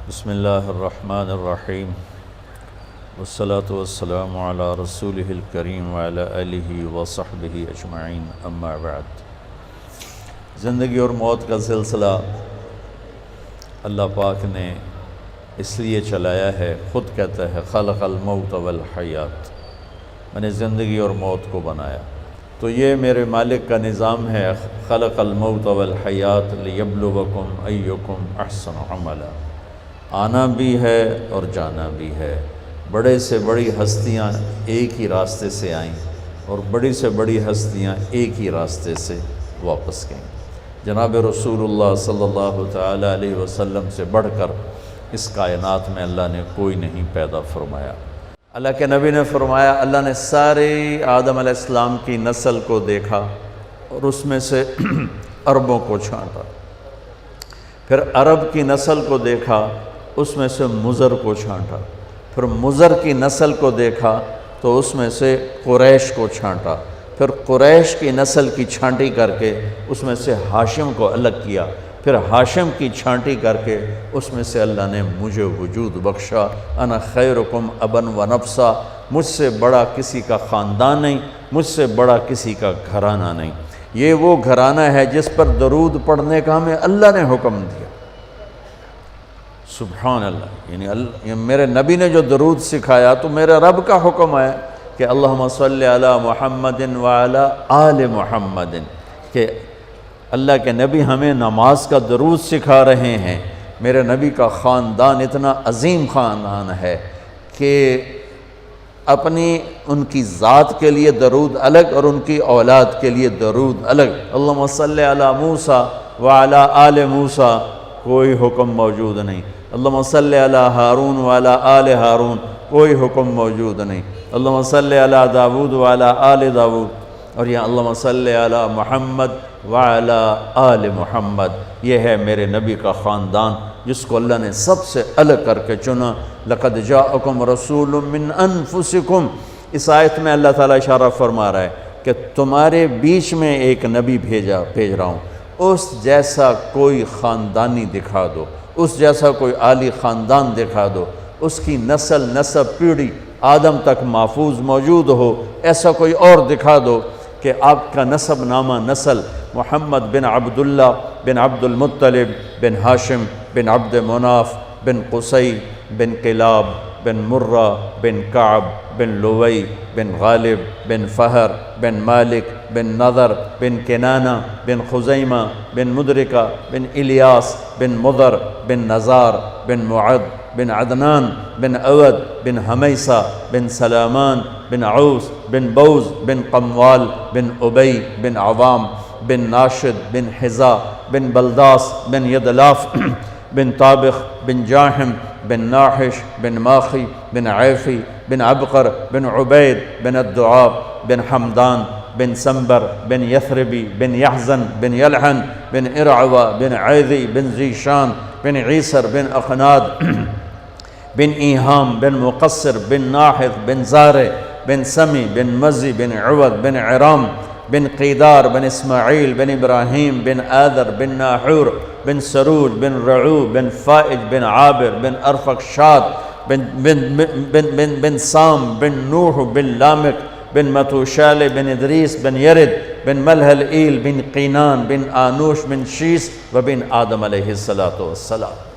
بسم اللہ الرحمن الرحیم والصلاة والسلام علی رسولہ الکریم وعلی آلہ وصحبہ اجمعین اما بعد۔ زندگی اور موت کا سلسلہ اللہ پاک نے اس لیے چلایا ہے، خود کہتا ہے خلق الموت والحیات، میں نے زندگی اور موت کو بنایا۔ تو یہ میرے مالک کا نظام ہے، خلق الموت والحیات لیبلوکم ایکم احسن عملا، آنا بھی ہے اور جانا بھی ہے۔ بڑے سے بڑی ہستیاں ایک ہی راستے سے آئیں اور بڑی سے بڑی ہستیاں ایک ہی راستے سے واپس گئیں۔ جناب رسول اللہ صلی اللہ تعالی علیہ وسلم سے بڑھ کر اس کائنات میں اللہ نے کوئی نہیں پیدا فرمایا۔ اللہ کے نبی نے فرمایا، اللہ نے سارے آدم علیہ السلام کی نسل کو دیکھا اور اس میں سے عربوں کو چھانٹا، پھر عرب کی نسل کو دیکھا، اس میں سے مضر کو چھانٹا، پھر مضر کی نسل کو دیکھا تو اس میں سے قریش کو چھانٹا، پھر قریش کی نسل کی چھانٹی کر کے اس میں سے ہاشم کو الگ کیا، پھر ہاشم کی چھانٹی کر کے اس میں سے اللہ نے مجھے وجود بخشا۔ انا خیرکم ابا و نفسا، مجھ سے بڑا کسی کا خاندان نہیں، مجھ سے بڑا کسی کا گھرانہ نہیں۔ یہ وہ گھرانہ ہے جس پر درود پڑھنے کا ہمیں اللہ نے حکم دیا۔ سبحان اللہ، یعنی میرے نبی نے جو درود سکھایا تو میرے رب کا حکم ہے کہ اللہم صلی علی محمد وعلی آل محمد، کہ اللہ کے نبی ہمیں نماز کا درود سکھا رہے ہیں۔ میرے نبی کا خاندان اتنا عظیم خاندان ہے کہ اپنی ان کی ذات کے لیے درود الگ اور ان کی اولاد کے لیے درود الگ۔ اللہم صلی علی موسیٰ وعلی آل موسیٰ کوئی حکم موجود نہیں۔ اللہم صلی علی ہارون وعلی آل ہارون کوئی حکم موجود نہیں۔ اللہم صلی علی داود وعلی آل داود، اور یہاں اللہم صلی علی محمد وعلی آل محمد۔ یہ ہے میرے نبی کا خاندان جس کو اللہ نے سب سے الگ کر کے چنا۔ لقد جاءکم رسول من انفسکم، اس آیت میں اللہ تعالیٰ اشارہ فرما رہا ہے کہ تمہارے بیچ میں ایک نبی بھیج رہا ہوں، اس جیسا کوئی خاندانی دکھا دو، اس جیسا کوئی عالی خاندان دکھا دو، اس کی نسب پیڑھی آدم تک محفوظ موجود ہو، ایسا کوئی اور دکھا دو کہ آپ کا نسب نامہ نسل محمد بن عبداللہ بن عبد المطلب بن ہاشم بن عبد مناف بن قصی بن کلاب بن مرہ بن کعب بن لوی بن غالب بن فہر بن مالک بن نضر بن کنانہ بن خزیمہ بن مدرکہ بن الیاس بن مضر بن نزار بن معد بن عدنان بن عود بن حمیسہ بن سلامان بن عوس بن بوز بن قموال بن ابی بن عوام بن ناشد بن حزا بن بلداس بن یدلاف بن طابخ بن جاحم بن ناحش بن ماخی بن عیفی بن عبقر بن عبید بن الدعاب بن حمدان بن سنبر بن یثربی بن یحزن بن یلحن بن ارعوہ بن عیذی بن ذیشان بن عیسر بن اخناد بن ایہام بن مقصر بن ناحث بن زارع بن سمی بن مزی بن عوض بن عرام بن قیدار بن اسماعیل بن ابراہیم بن آدر بن ناحور بن سروج بن رعو بن فائج بن عابر بن ارفقشاد بن سام بن نوح بن لامک بن متوشال بن ادریس بن یرد بن ملہل ایل بن قینان بن آنوش بن شیس و بن آدم علیہ السلام۔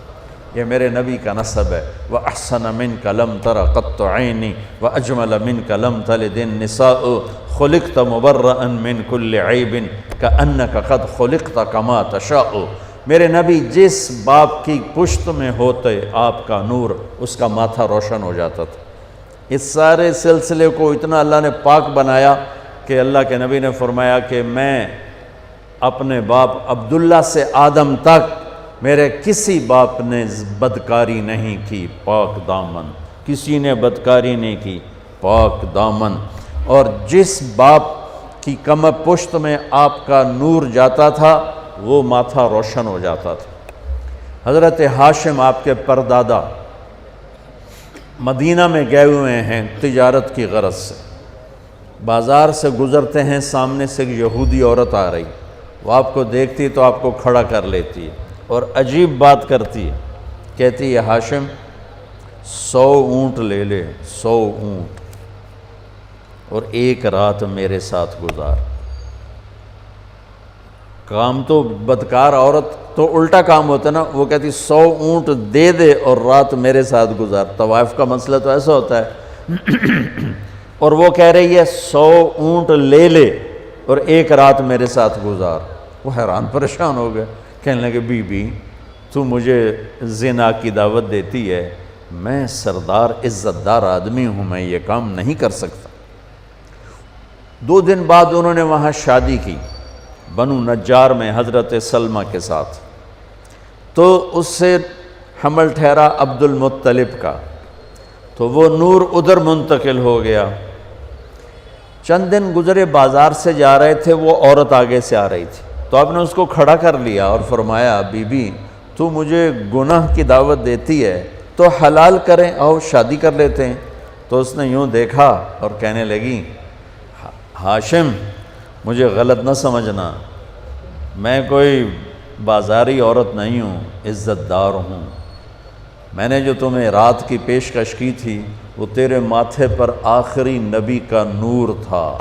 یہ میرے نبی کا نسب ہے۔ وَأَحْسَنَ مِنْكَ لَمْ تَرَ قَطُّ عَيْنِي وَأَجْمَلَ مِنْكَ لَمْ تَلِدِ النِّسَاءُ خُلِقْتَ مُبَرَّأً مِنْ كُلِّ عَيْبٍ كَأَنَّكَ قَدْ خُلِقْتَ كَمَا تَشَاءُ۔ میرے نبی جس باپ کی پشت میں ہوتے آپ کا نور، اس کا ماتھا روشن ہو جاتا تھا۔ اس سارے سلسلے کو اتنا اللہ نے پاک بنایا کہ اللہ کے نبی نے فرمایا کہ میں اپنے باپ عبداللہ سے آدم تک میرے کسی باپ نے بدکاری نہیں کی، پاک دامن، کسی نے بدکاری نہیں کی، پاک دامن۔ اور جس باپ کی کمر پشت میں آپ کا نور جاتا تھا وہ ماتھا روشن ہو جاتا تھا۔ حضرت ہاشم آپ کے پردادا مدینہ میں گئے ہوئے ہیں تجارت کی غرض سے، بازار سے گزرتے ہیں، سامنے سے ایک یہودی عورت آ رہی، وہ آپ کو دیکھتی تو آپ کو کھڑا کر لیتی ہے اور عجیب بات کرتی ہے، کہتی ہے ہاشم 100 اونٹ لے لے، 100 اونٹ، اور ایک رات میرے ساتھ گزار۔ کام تو بدکار عورت تو الٹا کام ہوتا ہے نا، وہ کہتی 100 اونٹ دے دے اور رات میرے ساتھ گزار۔ طوائف کا مسئلہ تو ایسا ہوتا ہے اور وہ کہہ رہی ہے 100 اونٹ لے لے اور ایک رات میرے ساتھ گزار۔ وہ حیران پریشان ہو گئے، کہنے لگے بی بی تو مجھے زنا کی دعوت دیتی ہے، میں سردار عزت دار آدمی ہوں، میں یہ کام نہیں کر سکتا۔ 2 دن بعد انہوں نے وہاں شادی کی بنو نجار میں حضرت سلمہ کے ساتھ، تو اس سے حمل ٹھہرا عبد المطلب کا، تو وہ نور ادھر منتقل ہو گیا۔ چند دن گزرے، بازار سے جا رہے تھے، وہ عورت آگے سے آ رہی تھی، تو آپ نے اس کو کھڑا کر لیا اور فرمایا بی بی تو مجھے گناہ کی دعوت دیتی ہے تو حلال کریں، آؤ شادی کر لیتے ہیں۔ تو اس نے یوں دیکھا اور کہنے لگی ہاشم مجھے غلط نہ سمجھنا، میں کوئی بازاری عورت نہیں ہوں، عزت دار ہوں۔ میں نے جو تمہیں رات کی پیشکش کی تھی وہ تیرے ماتھے پر آخری نبی کا نور تھا،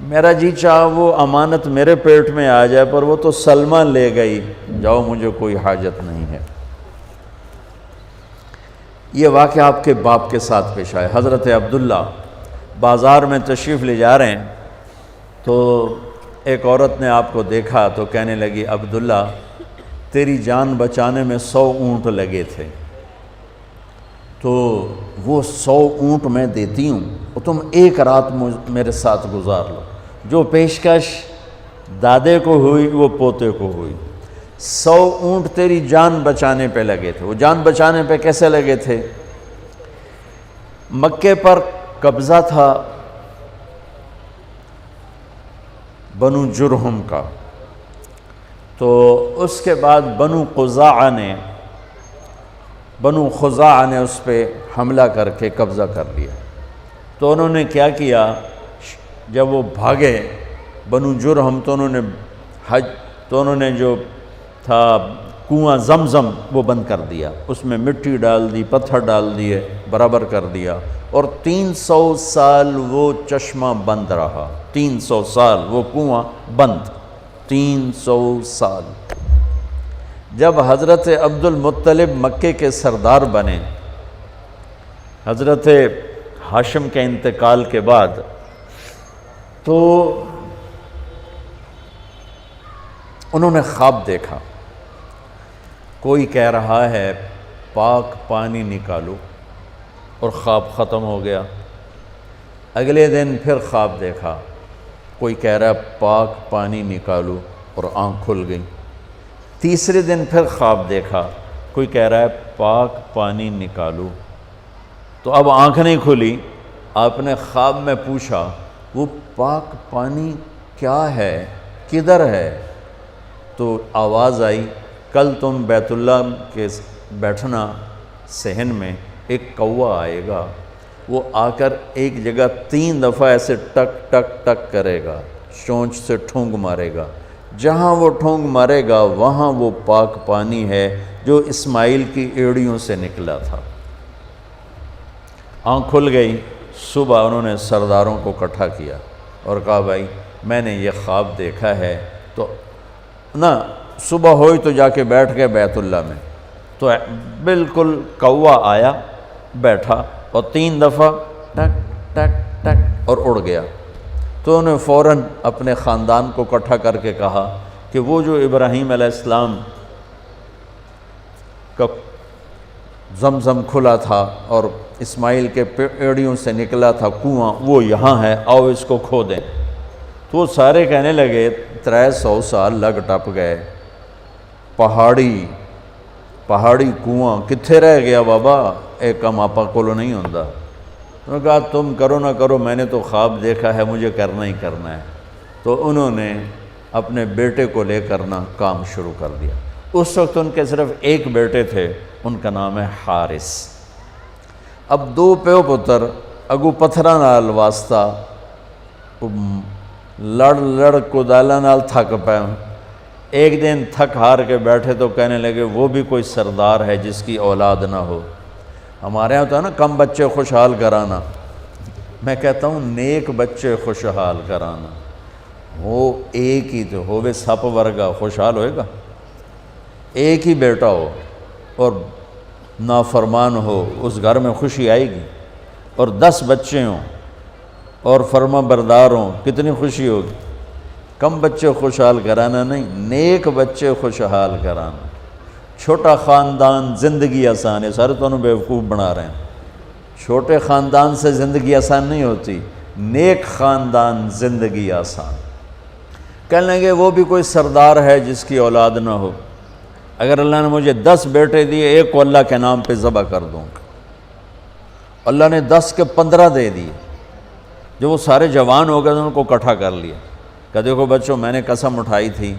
میرا جی چاہا وہ امانت میرے پیٹ میں آ جائے، پر وہ تو سلمہ لے گئی، جاؤ مجھے کوئی حاجت نہیں ہے۔ یہ واقعہ آپ کے باپ کے ساتھ پیش آئے۔ حضرت عبداللہ بازار میں تشریف لے جا رہے ہیں تو ایک عورت نے آپ کو دیکھا تو کہنے لگی عبداللہ تیری جان بچانے میں 100 اونٹ لگے تھے، تو وہ 100 اونٹ میں دیتی ہوں اور تم ایک رات میرے ساتھ گزار لو۔ جو پیشکش دادے کو ہوئی وہ پوتے کو ہوئی۔ 100 اونٹ تیری جان بچانے پہ لگے تھے۔ وہ جان بچانے پہ کیسے لگے تھے؟ مکے پر قبضہ تھا بنو جرہم کا، تو اس کے بعد بنو خزاعہ نے اس پہ حملہ کر کے قبضہ کر لیا۔ تو انہوں نے کیا کیا، جب وہ بھاگے بنو جرہم تو انہوں نے جو تھا کنواں زمزم وہ بند کر دیا، اس میں مٹی ڈال دی، پتھر ڈال دیے، برابر کر دیا، اور 300 سال وہ چشمہ بند رہا۔ 300 سال وہ کنواں بند، 300 سال۔ جب حضرت عبد المطلب مکے کے سردار بنے حضرت ہاشم کے انتقال کے بعد، تو انہوں نے خواب دیکھا، کوئی کہہ رہا ہے پاک پانی نکالو، اور خواب ختم ہو گیا۔ اگلے دن پھر خواب دیکھا، کوئی کہہ رہا ہے پاک پانی نکالو، اور آنکھ کھل گئی۔ تیسرے دن پھر خواب دیکھا، کوئی کہہ رہا ہے پاک پانی نکالو، تو اب آنکھ نہیں کھلی۔ آپ نے خواب میں پوچھا وہ پاک پانی کیا ہے، کدھر ہے؟ تو آواز آئی کل تم بیت اللہ کے بیٹھنا صحن میں، ایک کوا آئے گا، وہ آ کر ایک جگہ 3 دفعہ ایسے ٹک ٹک ٹک کرے گا، چونچ سے ٹھونگ مارے گا، جہاں وہ ٹھونگ مارے گا وہاں وہ پاک پانی ہے جو اسماعیل کی ایڑیوں سے نکلا تھا۔ آنکھ کھل گئی۔ صبح انہوں نے سرداروں کو اکٹھا کیا اور کہا بھائی میں نے یہ خواب دیکھا ہے، تو نہ صبح ہوئی تو جا کے بیٹھ گئے بیت اللہ میں، تو بالکل کوا آیا، بیٹھا، اور 3 دفعہ ٹک ٹک ٹک اور اڑ گیا۔ تو انہوں نے فوراً اپنے خاندان کو اکٹھا کر کے کہا کہ وہ جو ابراہیم علیہ السلام کا زمزم کھلا تھا اور اسماعیل کے ایڑیوں سے نکلا تھا کنواں، وہ یہاں ہے، آؤ اس کو کھو دیں۔ تو وہ سارے کہنے لگے 300 سال لگ ٹپ گئے، پہاڑی کنواں کتھے رہ گیا بابا، ایک کم آپا کولو نہیں ہوندا۔ انہوں نے کہا تم کرو نہ کرو، میں نے تو خواب دیکھا ہے، مجھے کرنا ہی کرنا ہے۔ تو انہوں نے اپنے بیٹے کو لے کر نہ کام شروع کر دیا۔ اس وقت ان کے صرف ایک بیٹے تھے، ان کا نام ہے حارث۔ اب 2 پیو پتر اگو پتھراں نال واسطہ لڑ کدالاں نال تھک پے، ایک دن تھک ہار کے بیٹھے تو کہنے لگے وہ بھی کوئی سردار ہے جس کی اولاد نہ ہو۔ ہمارے یہاں ہوتا ہے نا کم بچے خوشحال کرانا، میں کہتا ہوں نیک بچے خوشحال کرانا، وہ ایک ہی تو ہوئے سپ ورگا خوشحال ہوئے گا؟ ایک ہی بیٹا ہو اور نافرمان ہو، اس گھر میں خوشی آئے گی؟ اور 10 بچے ہوں اور فرما بردار ہوں، کتنی خوشی ہوگی؟ کم بچے خوشحال کرانا نہیں، نیک بچے خوشحال کرانا۔ چھوٹا خاندان زندگی آسان ہے، سارے تو انہوں بیوقوف بنا رہے ہیں۔ چھوٹے خاندان سے زندگی آسان نہیں ہوتی، نیک خاندان زندگی آسان۔ کہنے لگے وہ بھی کوئی سردار ہے جس کی اولاد نہ ہو۔ اگر اللہ نے مجھے 10 بیٹے دیے، ایک کو اللہ کے نام پہ ذبح کر دوں گا۔ اللہ نے 10 کے 15 دے دیے۔ جو وہ سارے جوان ہو گئے تو ان کو اکٹھا کر لیا کہ دیکھو بچوں، میں نے قسم اٹھائی تھی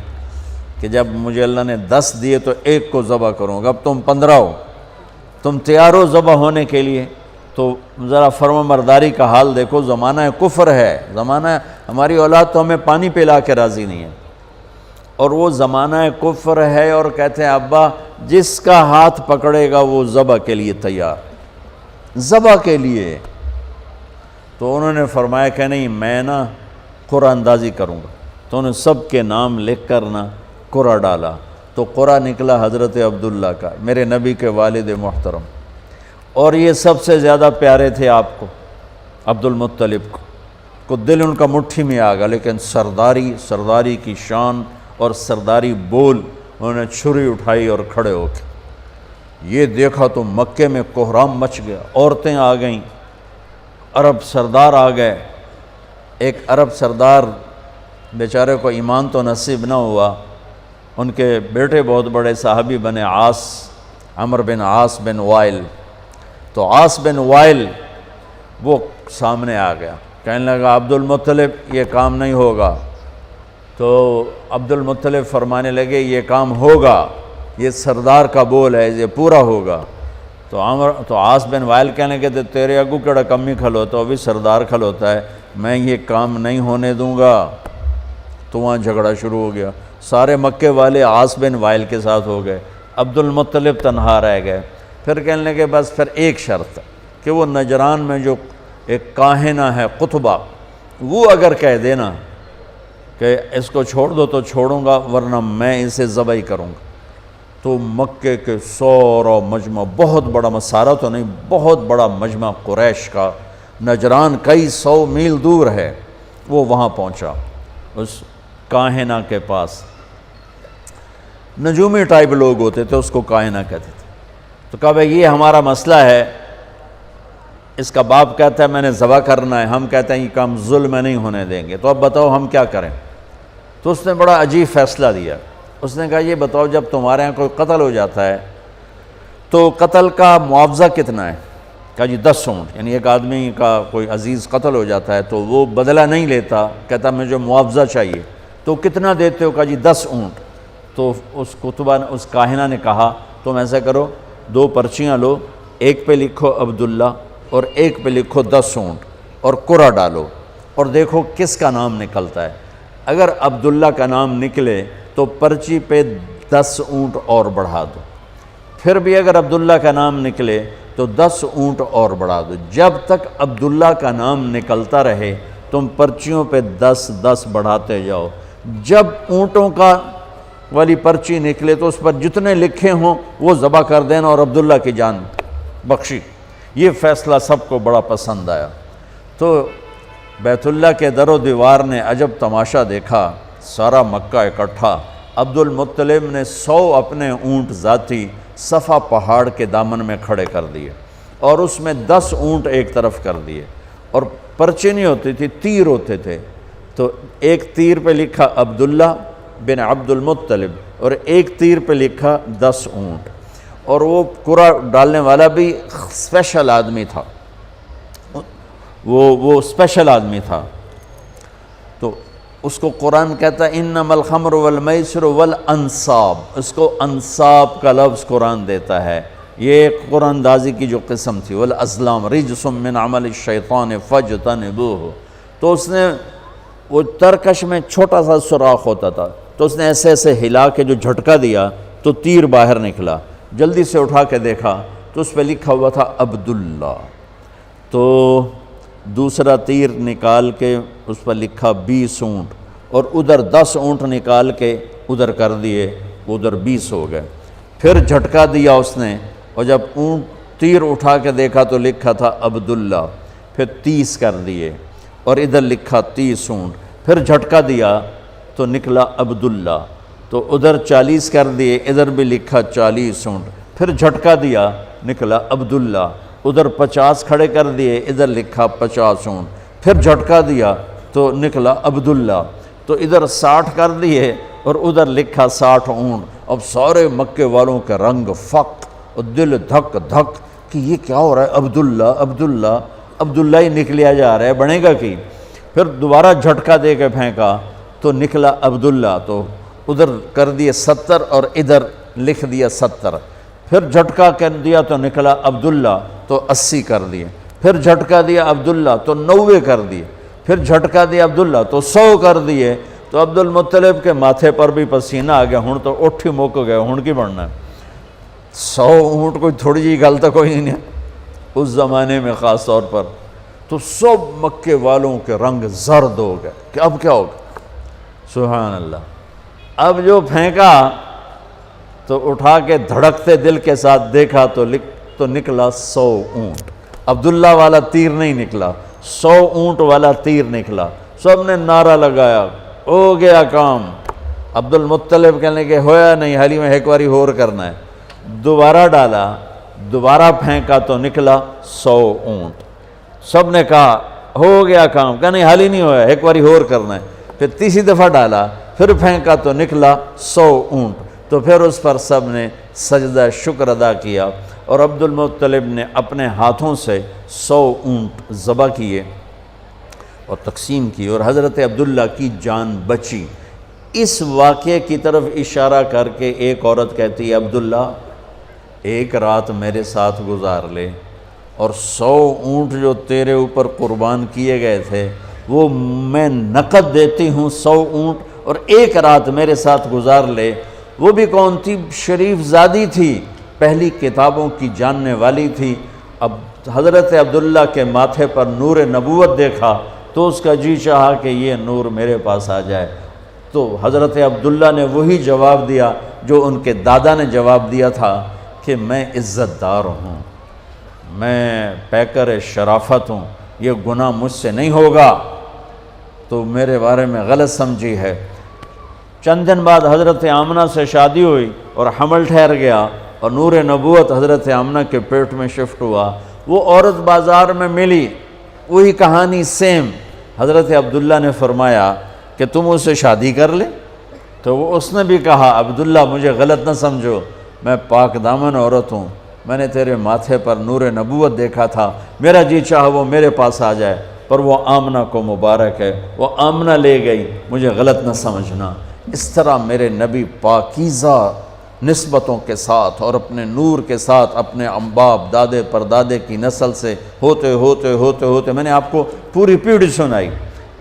کہ جب مجھے اللہ نے 10 دیے تو ایک کو ذبح کروں گا، اب تم 15 ہو، تم تیار ہو ذبح ہونے کے لیے؟ تو ذرا فرما برداری کا حال دیکھو، زمانہ کفر ہے، زمانہ ہماری اولاد تو ہمیں پانی پلا کے راضی نہیں ہے، اور وہ زمانہ کفر ہے، اور کہتے ہیں ابا جس کا ہاتھ پکڑے گا وہ ذبح کے لیے تیار، ذبح کے لیے۔ تو انہوں نے فرمایا کہ نہیں، میں نا قرآن اندازی کروں گا۔ تو انہوں نے سب کے نام لکھ کر نا قرآن ڈالا، تو قرآن نکلا حضرت عبداللہ کا، میرے نبی کے والد محترم، اور یہ سب سے زیادہ پیارے تھے آپ کو، عبد المطلب کو دل ان کا مٹھی میں آ گیا، لیکن سرداری کی شان اور سرداری بول، انہوں نے چھری اٹھائی اور کھڑے ہو کے یہ دیکھا تو مکے میں کوہرام مچ گیا، عورتیں آ گئیں، عرب سردار آ گئے۔ ایک عرب سردار بیچارے کو ایمان تو نصیب نہ ہوا، ان کے بیٹے بہت بڑے صحابی بنے، عمر بن عاص بن وائل۔ تو عاص بن وائل وہ سامنے آ گیا، کہنے لگا عبد المطلب یہ کام نہیں ہوگا۔ تو عبد المطلب فرمانے لگے یہ کام ہوگا، یہ سردار کا بول ہے، یہ پورا ہوگا۔ تو عاص بن وائل کہنے لگے تیرے اگو کیڑا کمی کھلوتا، وہ بھی سردار کھلوتا ہے، میں یہ کام نہیں ہونے دوں گا۔ تو وہاں جھگڑا شروع ہو گیا، سارے مکے والے عاص بن وائل کے ساتھ ہو گئے، عبد المطلب تنہا رہ گئے۔ پھر کہنے لگے بس پھر ایک شرط کہ وہ نجران میں جو ایک کاہنہ ہے قطبہ، وہ اگر کہہ دینا کہ اس کو چھوڑ دو تو چھوڑوں گا، ورنہ میں اسے ذبح ہی کروں گا۔ تو مکے کے سورا مجمع، بہت بڑا مسارہ تو نہیں، بہت بڑا مجمع قریش کا، نجران کئی 100 میل دور ہے، وہ وہاں پہنچا اس کاہنہ کے پاس۔ نجومی ٹائپ لوگ ہوتے تھے، اس کو کاہنہ کہتے تھے۔ تو کہا بھائی یہ ہمارا مسئلہ ہے، اس کا باپ کہتا ہے میں نے ذبح کرنا ہے، ہم کہتے ہیں یہ کام ظلم نہیں ہونے دیں گے، تو اب بتاؤ ہم کیا کریں؟ تو اس نے بڑا عجیب فیصلہ دیا، اس نے کہا یہ بتاؤ جب تمہارے ہاں کوئی قتل ہو جاتا ہے تو قتل کا معاوضہ کتنا ہے؟ کہا جی 10 اونٹ، یعنی ایک آدمی کا کوئی عزیز قتل ہو جاتا ہے تو وہ بدلہ نہیں لیتا، کہتا مجھے معاوضہ چاہیے، تو کتنا دیتے ہو؟ کہا جی 10 اونٹ۔ تو اس کاہنہ نے کہا تم ایسا کرو، 2 پرچیاں لو، ایک پہ لکھو عبداللہ اور ایک پہ لکھو 10 اونٹ، اور قرعہ ڈالو اور دیکھو کس کا نام نکلتا ہے۔ اگر عبداللہ کا نام نکلے تو پرچی پہ 10 اونٹ اور بڑھا دو، پھر بھی اگر عبداللہ کا نام نکلے تو 10 اونٹ اور بڑھا دو، جب تک عبداللہ کا نام نکلتا رہے تم پرچیوں پہ 10 بڑھاتے جاؤ۔ جب اونٹوں کا والی پرچی نکلے تو اس پر جتنے لکھے ہوں وہ ذبح کر دینا اور عبداللہ کی جان بخشی۔ یہ فیصلہ سب کو بڑا پسند آیا۔ تو بیت اللہ کے در و دیوار نے عجب تماشا دیکھا، سارا مکہ اکٹھا، عبد المطلب نے 100 اپنے اونٹ ذاتی صفا پہاڑ کے دامن میں کھڑے کر دیے، اور اس میں 10 اونٹ ایک طرف کر دیے، اور پرچے نہیں ہوتی تھی، تیر ہوتے تھے، تو ایک تیر پہ لکھا عبداللہ بن عبد المطلب اور ایک تیر پہ لکھا 10 اونٹ۔ اور وہ قرعہ ڈالنے والا بھی اسپیشل آدمی تھا، وہ اسپیشل آدمی تھا۔ تو اس کو قرآن کہتا ہے انما الخمر والمیسر والانصاب، اس کو انصاب کا لفظ قرآن دیتا ہے۔ یہ قرآن اندازی کی جو قسم تھی، والازلام رجس من عمل الشیطان فاجتنبوہ، تو اس نے وہ ترکش میں چھوٹا سا سوراخ ہوتا تھا، تو اس نے ایسے ایسے ہلا کے جو جھٹکا دیا تو تیر باہر نکلا، جلدی سے اٹھا کے دیکھا تو اس پہ لکھا ہوا تھا عبداللہ، تو دوسرا تیر نکال کے اس پر لکھا 20 اونٹ، اور ادھر 10 اونٹ نکال کے ادھر کر دیے، ادھر 20 ہو گئے۔ پھر جھٹکا دیا اس نے، اور جب اونٹ تیر اٹھا کے دیکھا تو لکھا تھا عبداللہ، پھر 30 کر دیے، اور ادھر لکھا 30 اونٹ، پھر جھٹکا دیا تو نکلا عبداللہ، تو ادھر 40 کر دیے، ادھر بھی لکھا 40 اونٹ، پھر جھٹکا دیا نکلا عبداللہ، ادھر 50 کھڑے کر دیے، ادھر لکھا 50 اونٹ، پھر جھٹکا دیا تو نکلا عبداللہ، تو ادھر 60 کر دیے اور ادھر لکھا 60 اونٹ۔ اب سارے مکے والوں کے رنگ فق اور دل دھک دھک کہ یہ کیا ہو رہا ہے، عبداللہ عبداللہ عبداللہ ہی نکلیا جا رہا ہے، بنے گا کی؟ پھر دوبارہ جھٹکا دے کے پھینکا تو نکلا عبداللہ، تو ادھر کر دیے 70 اور ادھر لکھ دیا 70، پھر جھٹکا کر دیا تو نکلا عبداللہ، تو 80 کر دیے، پھر جھٹکا دیا عبداللہ تو 90 کر دیے، پھر جھٹکا دیا عبداللہ تو 100 کر دیے۔ تو عبد المطلب کے ماتھے پر بھی پسینہ آ گیا، ہن تو اٹھ ہی موک گئے، ہن کی بڑھنا ہے، 100 اونٹ کوئی تھوڑی جی گل تو کوئی نہیں ہے اس زمانے میں خاص طور پر۔ تو سب مکے والوں کے رنگ زرد ہو گئے کہ اب کیا ہوگا، سبحان اللہ۔ اب جو پھینکا تو اٹھا کے دھڑکتے دل کے ساتھ دیکھا تو نکلا 100 اونٹ، عبداللہ والا تیر نہیں نکلا، 100 اونٹ والا تیر نکلا۔ سب نے نعرہ لگایا، ہو گیا کام۔ عبد المطلب کہنے کہ ہویا نہیں، حالی میں ایک باری اور کرنا ہے۔ دوبارہ ڈالا، دوبارہ پھینکا تو نکلا 100 اونٹ۔ سب نے کہا ہو گیا کام، کہا نہیں حالی نہیں ہویا، ایک باری اور کرنا ہے۔ پھر تیسری دفعہ ڈالا، پھر پھینکا تو نکلا 100 اونٹ۔ تو پھر اس پر سب نے سجدہ شکر ادا کیا، اور عبد المطلب نے اپنے ہاتھوں سے 100 اونٹ ذبح کیے اور تقسیم کی، اور حضرت عبداللہ کی جان بچی۔ اس واقعے کی طرف اشارہ کر کے ایک عورت کہتی ہے، عبداللہ ایک رات میرے ساتھ گزار لے، اور 100 اونٹ جو تیرے اوپر قربان کیے گئے تھے وہ میں نقد دیتی ہوں 100 اونٹ، اور ایک رات میرے ساتھ گزار لے۔ وہ بھی کون تھی؟ شریف زادی تھی، پہلی کتابوں کی جاننے والی تھی۔ اب حضرت عبداللہ کے ماتھے پر نور نبوت دیکھا تو اس کا جی چاہا کہ یہ نور میرے پاس آ جائے۔ تو حضرت عبداللہ نے وہی جواب دیا جو ان کے دادا نے جواب دیا تھا کہ میں عزت دار ہوں، میں پیکر شرافت ہوں، یہ گناہ مجھ سے نہیں ہوگا، تو میرے بارے میں غلط سمجھی ہے۔ چند دن بعد حضرت آمنہ سے شادی ہوئی اور حمل ٹھہر گیا، اور نور نبوت حضرت آمنہ کے پیٹ میں شفٹ ہوا۔ وہ عورت بازار میں ملی، وہی کہانی سیم۔ حضرت عبداللہ نے فرمایا کہ تم اس سے شادی کر لے، تو اس نے بھی کہا عبداللہ مجھے غلط نہ سمجھو، میں پاک دامن عورت ہوں، میں نے تیرے ماتھے پر نور نبوت دیکھا تھا، میرا جی چاہا وہ میرے پاس آ جائے، پر وہ آمنہ کو مبارک ہے، وہ آمنہ لے گئی، مجھے غلط نہ سمجھنا۔ اس طرح میرے نبی پاکیزہ نسبتوں کے ساتھ اور اپنے نور کے ساتھ اپنے باپ دادے پردادے کی نسل سے ہوتے ہوتے ہوتے ہوتے، میں نے آپ کو پوری پیڑھی سنائی،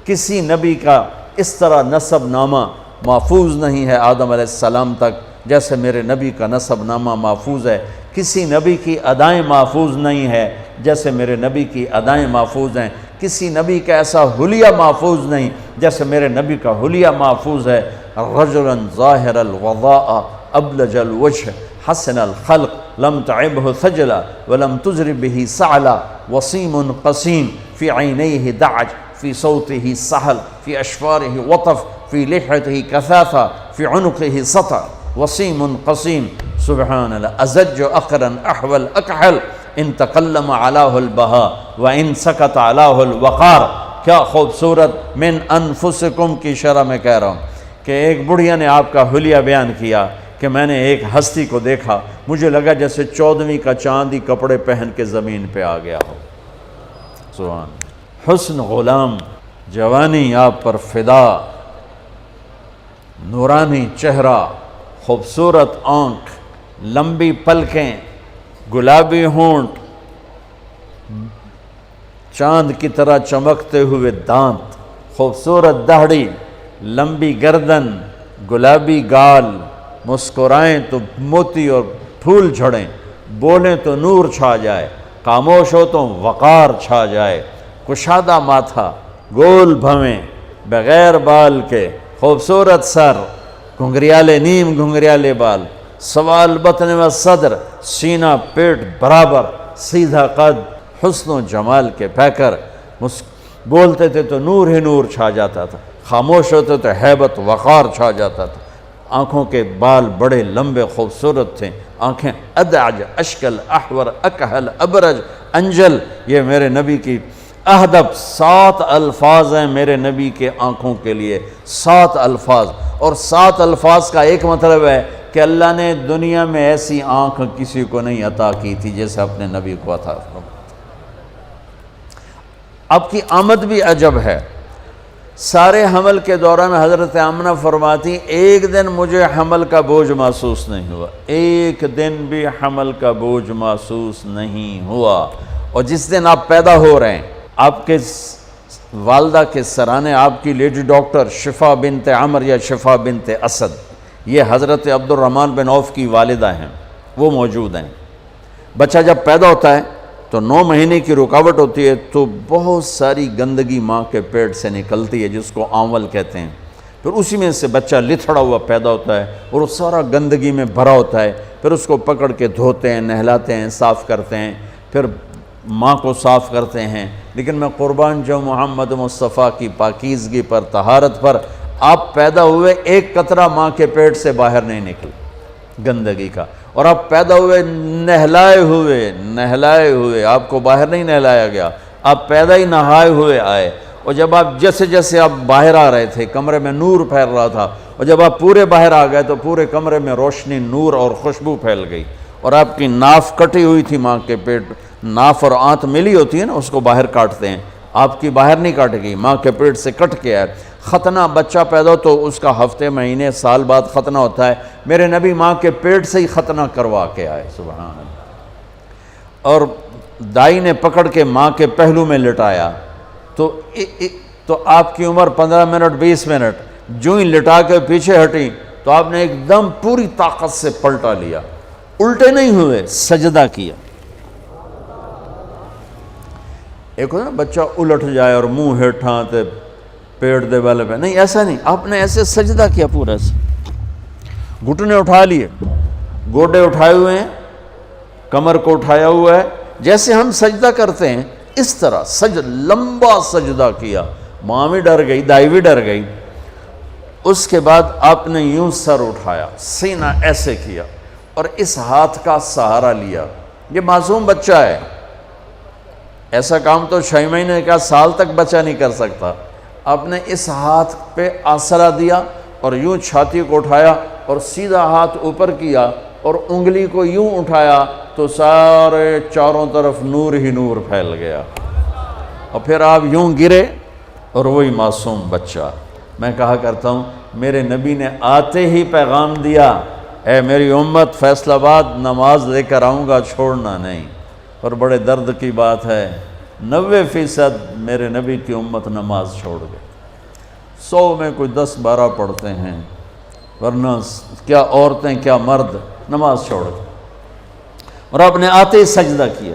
کسی نبی کا اس طرح نسب نامہ محفوظ نہیں ہے آدم علیہ السلام تک جیسے میرے نبی کا نسب نامہ محفوظ ہے، کسی نبی کی ادائیں محفوظ نہیں ہے جیسے میرے نبی کی ادائیں محفوظ ہیں، کسی نبی کا ایسا حلیہ محفوظ نہیں جیسے میرے نبی کا حلیہ محفوظ ہے۔ رجلا ظاہر الوضاء ابلج الوجه حسن الخلق لم تعبه ثجلا ولم تزر به سعلا وسيم قسيم في عينيه دعج في صوته سهل في أشفاره وطف في لحيته كثافة في عنقه سطع وسيم قسيم سبحان الله أزج أقرا أحول أكحل إن تكلم علاه البهاء وإن سكت علاه الوقار۔ کیا خوبصورت من انفسکم کی شرح میں کہہ رہا ہوں کہ ایک بڑھیا نے آپ کا حلیہ بیان کیا کہ میں نے ایک ہستی کو دیکھا، مجھے لگا جیسے 14ویں کا چاند ہی کپڑے پہن کے زمین پہ آ گیا ہو۔ سبحان حسن غلام، جوانی آپ پر فدا، نورانی چہرہ، خوبصورت آنکھ، لمبی پلکیں، گلابی ہونٹ، چاند کی طرح چمکتے ہوئے دانت، خوبصورت داڑھی، لمبی گردن، گلابی گال، مسکرائیں تو موتی اور پھول جھڑیں، بولیں تو نور چھا جائے، خاموش ہو تو وقار چھا جائے، کشادہ ماتھا، گول بھویں بغیر بال کے، خوبصورت سر، گھنگریالے نیم گھنگریالے بال، سوال بطن و صدر، سینہ پیٹ برابر، سیدھا قد، حسن و جمال کے پیکر، بولتے تھے تو نور ہی نور چھا جاتا تھا، خاموش ہوتے تو ہیبت وقار چھا جاتا تھا، آنکھوں کے بال بڑے لمبے خوبصورت تھے، آنکھیں ادعج اشکل احور اکحل ابرج انجل، یہ میرے نبی کی اہدب 7 الفاظ ہیں میرے نبی کے آنکھوں کے لیے، 7 الفاظ، اور 7 الفاظ کا ایک مطلب ہے کہ اللہ نے دنیا میں ایسی آنکھ کسی کو نہیں عطا کی تھی جیسے اپنے نبی کو عطا فرمائی۔ آپ کی آمد بھی عجب ہے، سارے حمل کے دوران حضرت آمنہ فرماتی ایک دن مجھے حمل کا بوجھ محسوس نہیں ہوا، ایک دن بھی حمل کا بوجھ محسوس نہیں ہوا، اور جس دن آپ پیدا ہو رہے ہیں آپ کے والدہ کے سرانے آپ کی لیڈی ڈاکٹر شفا بنت عمر یا شفا بنت اسد، یہ حضرت عبد الرحمن بن عوف کی والدہ ہیں، وہ موجود ہیں۔ بچہ جب پیدا ہوتا ہے تو 9 مہینے کی رکاوٹ ہوتی ہے تو بہت ساری گندگی ماں کے پیٹ سے نکلتی ہے جس کو آنول کہتے ہیں، پھر اسی میں سے بچہ لتھڑا ہوا پیدا ہوتا ہے اور وہ سارا گندگی میں بھرا ہوتا ہے، پھر اس کو پکڑ کے دھوتے ہیں، نہلاتے ہیں، صاف کرتے ہیں، پھر ماں کو صاف کرتے ہیں، لیکن میں قربان جو محمد مصطفیٰ کی پاکیزگی پر، طہارت پر، آپ پیدا ہوئے ایک قطرہ ماں کے پیٹ سے باہر نہیں نکل گندگی کا، اور آپ پیدا ہوئے نہلائے ہوئے، آپ کو باہر نہیں نہلایا گیا، آپ پیدا ہی نہائے ہوئے آئے، اور جب آپ جیسے جیسے آپ باہر آ رہے تھے کمرے میں نور پھیل رہا تھا، اور جب آپ پورے باہر آ گئے تو پورے کمرے میں روشنی، نور اور خوشبو پھیل گئی، اور آپ کی ناف کٹی ہوئی تھی ماں کے پیٹ، ناف اور آنت ملی ہوتی ہے نا، اس کو باہر کاٹتے ہیں، آپ کی باہر نہیں کاٹے گی، ماں کے پیٹ سے کٹ کے آئے۔ ختنہ بچہ پیدا ہو تو اس کا ہفتے مہینے سال بعد ختنہ ہوتا ہے، میرے نبی ماں کے پیٹ سے ہی ختنہ کروا کے آئے، سبحان اللہ، اور دائی نے پکڑ کے ماں کے پہلو میں لٹایا تو آپ کی عمر 15 منٹ 20 منٹ، جو ہی لٹا کے پیچھے ہٹی تو آپ نے ایک دم پوری طاقت سے پلٹا لیا، الٹے نہیں ہوئے، سجدہ کیا۔ ایک ہوتا نا بچہ الٹ جائے اور منہ ہیٹھاں تے پیٹ دے والے پہ، نہیں ایسا نہیں، آپ نے ایسے سجدہ کیا پورا سے، گھٹنے اٹھا لیے، گوڈے اٹھائے ہوئے ہیں، کمر کو اٹھایا ہوا ہے، جیسے ہم سجدہ کرتے ہیں اس طرح لمبا سجدہ کیا، ماں بھی ڈر گئی، دائی بھی ڈر گئی۔ اس کے بعد آپ نے یوں سر اٹھایا، سینہ ایسے کیا اور اس ہاتھ کا سہارا لیا، یہ معصوم بچہ ہے، ایسا کام تو 6 مہینے کا سال تک بچہ نہیں کر سکتا، آپ نے اس ہاتھ پہ آسرا دیا اور یوں چھاتی کو اٹھایا اور سیدھا ہاتھ اوپر کیا اور انگلی کو یوں اٹھایا تو سارے چاروں طرف نور ہی نور پھیل گیا، اور پھر آپ یوں گرے اور وہی معصوم بچہ۔ میں کہا کرتا ہوں میرے نبی نے آتے ہی پیغام دیا، اے میری امت فیصل آباد نماز لے کر آؤں گا، چھوڑنا نہیں، اور بڑے درد کی بات ہے 90% میرے نبی کی امت نماز چھوڑ گئے، 100 میں کوئی 10-12 پڑھتے ہیں، ورنہ کیا عورتیں کیا مرد نماز چھوڑ گئے، اور آپ نے آتے ہی سجدہ کیا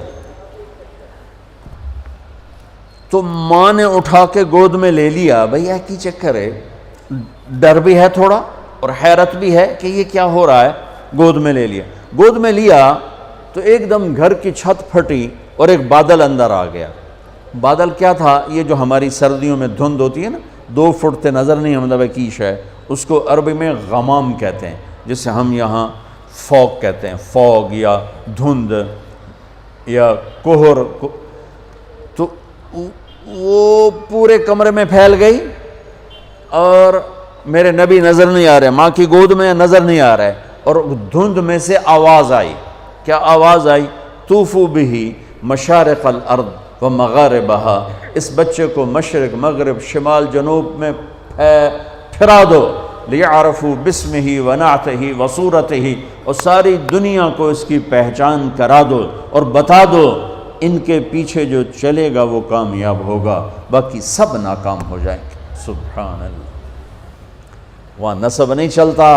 تو ماں نے اٹھا کے گود میں لے لیا۔ بھئی کی چکر ہے، ڈر بھی ہے تھوڑا اور حیرت بھی ہے کہ یہ کیا ہو رہا ہے، گود میں لے لیا۔ گود میں لیا تو ایک دم گھر کی چھت پھٹی اور ایک بادل اندر آ گیا۔ بادل کیا تھا؟ یہ جو ہماری سردیوں میں دھند ہوتی ہے نا، 2 فٹ تے نظر نہیں مطلب کیش ہے، اس کو عربی میں غمام کہتے ہیں، جسے ہم یہاں فوگ کہتے ہیں، فوگ یا دھند یا کوہر، تو وہ پورے کمرے میں پھیل گئی اور میرے نبی نظر نہیں آ رہے، ماں کی گود میں نظر نہیں آ رہا ہے، اور دھند میں سے آواز آئی۔ کیا آواز آئی؟ طوفوا بہ مشارق الارض و مغاربہا، اس بچے کو مشرق مغرب شمال جنوب میں پھرا دو، لیعرفوا باسمہ و نعتہ و صورتہ، اور ساری دنیا کو اس کی پہچان کرا دو اور بتا دو، ان کے پیچھے جو چلے گا وہ کامیاب ہوگا، باقی سب ناکام ہو جائیں گے۔ سبحان اللہ۔ وہاں نسب نہیں چلتا،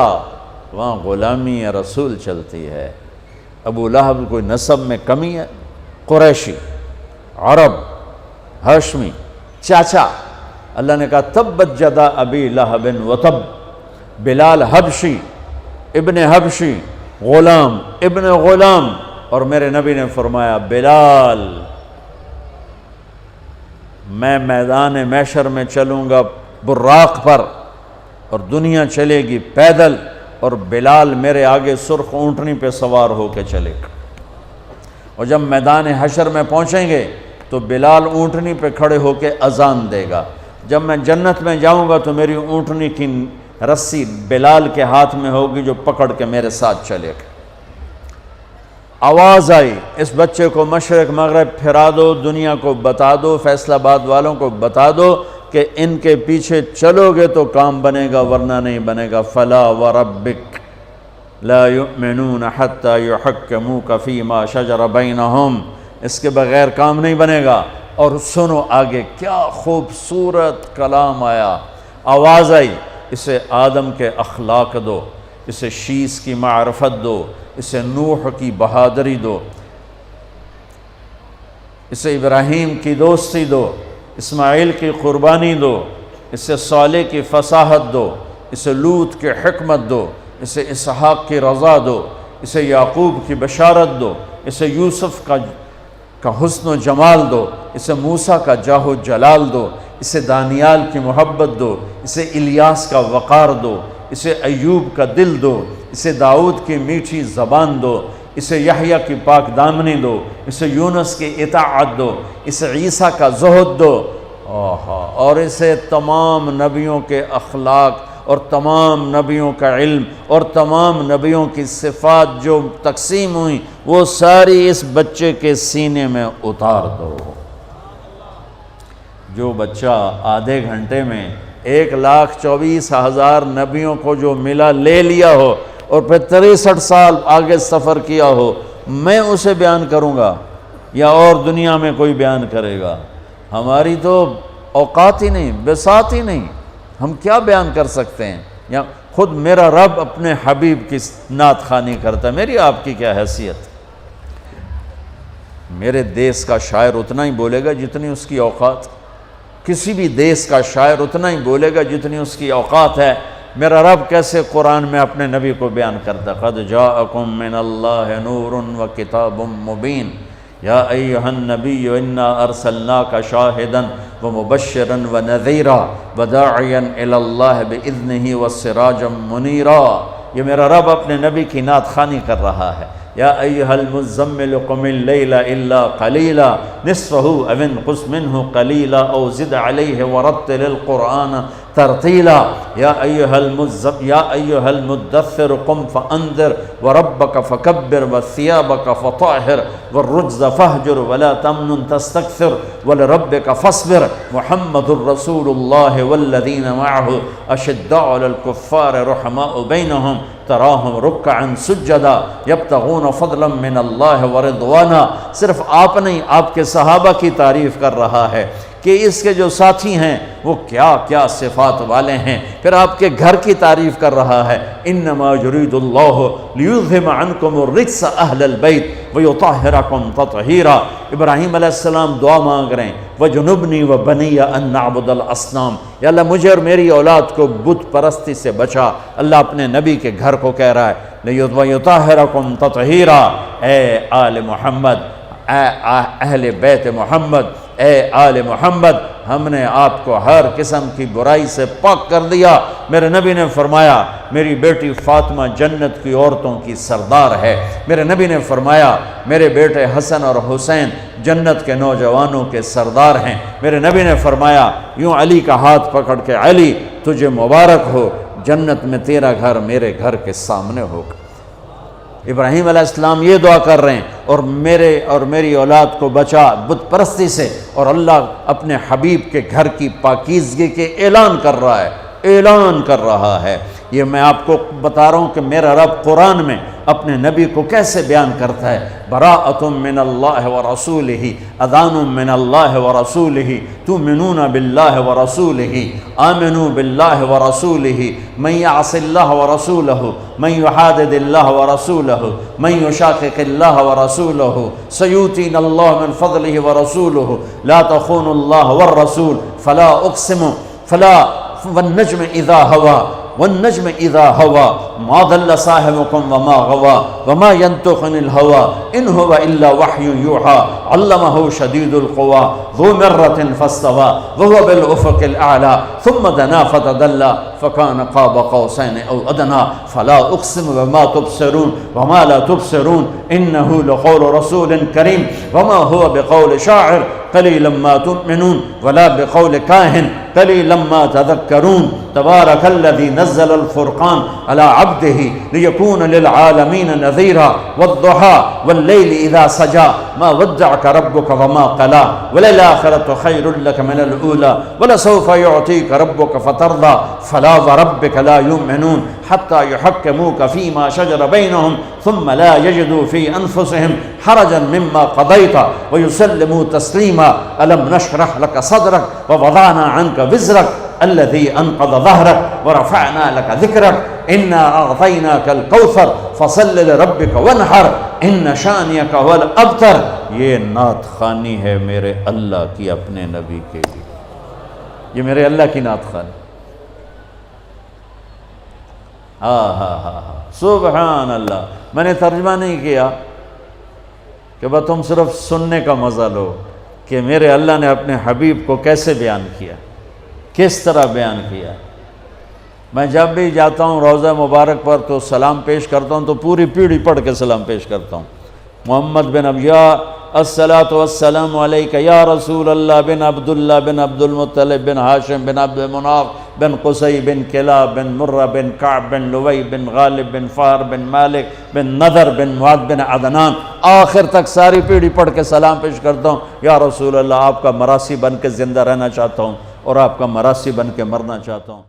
وہاں غلامی رسول چلتی ہے۔ ابو لہب کوئی نسب میں کمی ہے؟ قریشی، عرب، ہاشمی، چاچا۔ اللہ نے کہا تبت جدا ابی لہب وتب، بلال حبشی، ابن حبشی، غلام ابن غلام، اور میرے نبی نے فرمایا بلال میں میدان محشر میں چلوں گا براق پر اور دنیا چلے گی پیدل، اور بلال میرے آگے سرخ اونٹنی پہ سوار ہو کے چلے گا، اور جب میدان حشر میں پہنچیں گے تو بلال اونٹنی پہ کھڑے ہو کے اذان دے گا۔ جب میں جنت میں جاؤں گا تو میری اونٹنی کی رسی بلال کے ہاتھ میں ہوگی جو پکڑ کے میرے ساتھ چلے گا۔ آواز آئی اس بچے کو مشرق مغرب پھرا دو، دنیا کو بتا دو، فیصل آباد والوں کو بتا دو کہ ان کے پیچھے چلو گے تو کام بنے گا ورنہ نہیں بنے گا۔ فلا وربک لا یؤمنون حتی یحکموک فیما شجر بینہم، اس کے بغیر کام نہیں بنے گا۔ اور سنو آگے کیا خوبصورت کلام آیا، آواز آئی اسے آدم کے اخلاق دو، اسے شیس کی معرفت دو، اسے نوح کی بہادری دو، اسے ابراہیم کی دوستی دو، اسماعیل کی قربانی دو، اسے صالح کی فصاحت دو، اسے لوط کی حکمت دو، اسے اسحاق کی رضا دو، اسے یعقوب کی بشارت دو، اسے یوسف کا حسن و جمال دو، اسے موسیٰ کا جاہ و جلال دو، اسے دانیال کی محبت دو، اسے الیاس کا وقار دو، اسے ایوب کا دل دو، اسے داؤد کی میٹھی زبان دو، اسے یحییٰ کی پاک دامنی دو، اسے یونس کی اطاعت دو، اسے عیسیٰ کا زہد دو، اور اسے تمام نبیوں کے اخلاق اور تمام نبیوں کا علم اور تمام نبیوں کی صفات جو تقسیم ہوئیں وہ ساری اس بچے کے سینے میں اتار دو۔ جو بچہ آدھے گھنٹے میں 1,24,000 نبیوں کو جو ملا لے لیا ہو اور پھر 63 سال آگے سفر کیا ہو، میں اسے بیان کروں گا یا اور دنیا میں کوئی بیان کرے گا؟ ہماری تو اوقات ہی نہیں، بساط ہی نہیں، ہم کیا بیان کر سکتے ہیں؟ یا خود میرا رب اپنے حبیب کی نعت خوانی کرتا ہے، میری آپ کی کیا حیثیت؟ میرے دیس کا شاعر اتنا ہی بولے گا جتنی اس کی اوقات، کسی بھی دیس کا شاعر اتنا ہی بولے گا جتنی اس کی اوقات ہے۔ میرا رب کیسے قرآن میں اپنے نبی کو بیان کرتا، قد جاءکم من اللہ نور و کتاب مبین یا ایہا النبی انا ارسلناک شاہدا ومبشرا ونذیرا وداعیا الی اللہ باذنہ وسراجا منیرا۔ یہ میرا رب اپنے نبی کی نعت خوانی کر رہا ہے۔ یا ایہا المزمل قم اللیل الا قلیلا نصفہ او انقص منہ قلیلا او زد علیہ ورتل القرآن ترتیلا۔ یا ایہا المدثر قم فانذر وربک فکبر وثیابک فطہر والرجز فہجر ولا تمنن تستکثر ولربک فاصبر محمد رسول اللہ والذین معہ اشداء علی الکفار رحماء بینہم تراہم رکعا سجدا یبتغون فضلا من اللہ ورضوانا۔ صرف آپ نہیں، آپ کے صحابہ کی تعریف کر رہا ہے کہ اس کے جو ساتھی ہیں وہ کیا کیا صفات والے ہیں، پھر آپ کے گھر کی تعریف کر رہا ہے۔ انما یرید اللہ لیذہب عنکم الرجس اہل البیت ویطہرکم تطہیرا۔ ابراہیم علیہ السلام دعا مانگ رہے ہیں وجنبنی وبنی ان نعبد الاصنام، یا اللہ مجھے اور میری اولاد کو بت پرستی سے بچا۔ اللہ اپنے نبی کے گھر کو کہہ رہا ہے ویطہرکم تطہیرا۔ اے آل محمد، اے اہل بیت محمد، اے آل محمد، ہم نے آپ کو ہر قسم کی برائی سے پاک کر دیا۔ میرے نبی نے فرمایا میری بیٹی فاطمہ جنت کی عورتوں کی سردار ہے۔ میرے نبی نے فرمایا میرے بیٹے حسن اور حسین جنت کے نوجوانوں کے سردار ہیں۔ میرے نبی نے فرمایا یوں علی کا ہاتھ پکڑ کے علی تجھے مبارک ہو، جنت میں تیرا گھر میرے گھر کے سامنے ہوگا۔ ابراہیم علیہ السلام یہ دعا کر رہے ہیں اور میرے اور میری اولاد کو بچا بت پرستی سے، اور اللہ اپنے حبیب کے گھر کی پاکیزگی کے اعلان کر رہا ہے، اعلان کر رہا ہے۔ یہ میں آپ کو بتا رہا ہوں کہ میرا رب قرآن میں اپنے نبی کو کیسے بیان کرتا ہے، براءۃ من اللہ ورسولہ، اذان من اللہ ورسولہ، تؤمنون باللہ ورسولہ، آمنوا باللہ ورسولہ، من یعص اللہ ورسولہ، من یحادد اللہ ورسولہ، من یشاقق اللہ ورسولہ، سیؤتینا اللہ من فضلہ ورسولہ، لا تخونوا اللہ والرسول، فلا اقسم والنجم اذا ہوا، والنجم اذا ہوا، ما ضل صاحبکم وما غوا، وما ينطق عن الہوى ان هو الا وحی یوحى، علمہ شدید القوى ذو مرۃ فاستوى وهو بالافق الاعلی ثم دنا فتدلى فكان قاب قوسین او ادنى، فلا اقسم بما تبصرون وما لا تبصرون انه لقول رسول کریم وما هو بقول شاعر قلیلا ما تؤمنون ولا بقول کاہن قلیلا ما تذکرون، تبارک الذی نزل الفرقان على عبده لیکون للعالمین نذیرا، والضحى واللیل اذا سجى ما ودعك ربك وما قلى، وللآخرة خیر لك من الأولى ولسوف يعطيك ربك فترضى، فلا وربك لا يؤمنون حتى يحكموك فيما شجر بينهم ثم لا يجدوا في أنفسهم حرجا مما قضيت ويسلموا تسليما، ألم نشرح لك صدرك ووضعنا عنك وزرك الذي أنقض ظهرك ورفعنا لك ذكرك إنا أعطيناك الكوثر فصل لربك وانحر إن شانئك هو الأبتر۔ یہ نعت خوانی ہے میرے اللہ کی اپنے نبی کے لیے، یہ میرے اللہ کی نعت خوانی۔ سبحان اللہ۔ میں نے ترجمہ نہیں کیا کہ بس تم صرف سننے کا مزہ لو کہ میرے اللہ نے اپنے حبیب کو کیسے بیان کیا، کس طرح بیان کیا۔ میں جب بھی جاتا ہوں روضہ مبارک پر تو سلام پیش کرتا ہوں تو پوری پیڑھی پڑھ کے سلام پیش کرتا ہوں۔ محمد بن ابیا الصلاۃ والسلام علیک یا رسول اللہ بن عبداللہ بن عبد المطلب بن ہاشم بن عبد مناف بن قصی بن کلاب بن مرہ بن کعب بن لوی بن غالب بن فار بن مالک بن نذر بن معد بن عدنان، آخر تک ساری پیڑھی پڑھ کے سلام پیش کرتا ہوں۔ یا رسول اللہ، آپ کا مراسی بن کے زندہ رہنا چاہتا ہوں اور آپ کا مراسی بن کے مرنا چاہتا ہوں۔